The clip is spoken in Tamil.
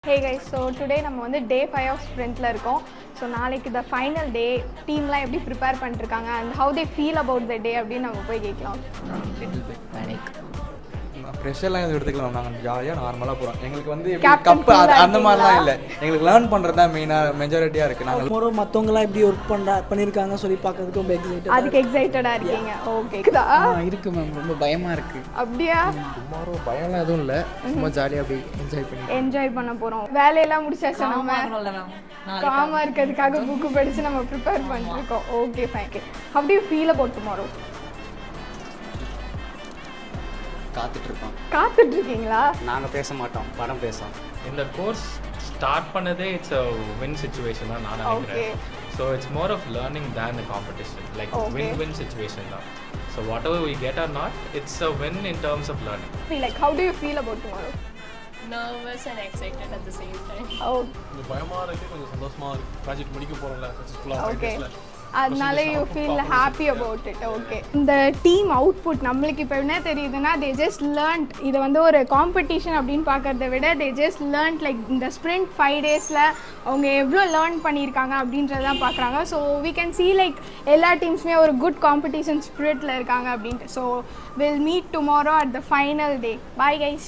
Hey guys, so today நம்ம வந்து day 5 of sprintல இருக்கோம். So நாளைக்கு the final day டீம்லாம் எப்படி prepare பண்ணிருக்காங்க and how they feel about the day அப்படி நம்ம போய் கேட்கலாம். Little bit panic. ப்ரெஷர்லாம் எதுவும் எடுத்துக்கலாம். நாங்கள் ஜாலியாக நார்மலாக போகிறோம். எங்களுக்கு வந்து கப்பு அந்த மாதிரிலாம் இல்லை. எங்களுக்கு லேர்ன் பண்ணுறது தான் மெஜாரிட்டியாக இருக்குது. நாங்கள் மற்றவங்களாம் எப்படி ஒர்க் பண்ணியிருக்காங்க சொல்லி பார்க்கறதுக்கு ரொம்ப எக்ஸைட்டட். அதுக்கு எக்ஸைட்டடாக இருக்கீங்க. ஓகே இருக்கு மேம், ரொம்ப பயமாக இருக்குது. அப்படியா? டுமாரோ பயம்லாம் எதுவும் இல்லை, ரொம்ப ஜாலியாக அப்படி என்ஜாய் பண்ண போகிறோம். வேலையெல்லாம் முடிச்சாச்சு. நம்ம காமா இருக்கிறதுக்காக புக்கு படித்து நம்ம ப்ரிப்பேர் பண்ணிருக்கோம். Okay fine. How do you feel about tomorrow? காத்துட்டு இருக்கீங்களா? நாங்க பேச மாட்டோம், படம் பேசுவோம். இந்த கோர்ஸ் ஸ்டார்ட் பண்ணதே இட்ஸ் a win situation தான் நான் நினைக்கிறேன். So it's more of learning than a competition, like win-win situation தான். So whatever we get or not, it's a win in terms of learning. Like how do you feel about tomorrow? Nervous and excited at the same time. Oh. இந்த பயமா இருக்கு, கொஞ்சம் சந்தோஷமா இருக்கு. ப்ராஜெக்ட் முடிக்க போறோம்ல, சக்சஸ்ஃபுல்லா முடிச்சிட்டல. அதனால you feel happy about it. Okay. இந்த டீம் அவுட்புட் நம்மளுக்கு இப்போ என்ன தெரியுதுன்னா they just learned. இது வந்து ஒரு காம்படிஷன் அப்படின்னு பார்க்கறத விட they just learned like இந்த sprint 5 daysல அவங்க எவ்வளோ லேர்ன் பண்ணியிருக்காங்க அப்படின்றத தான் பார்க்குறாங்க. So we can see like எல்லா டீம்ஸுமே ஒரு குட் காம்படிஷன் ஸ்பிரிட்ல இருக்காங்க அப்படின்ட்டு. So we'll meet tomorrow at the final day. Bye guys.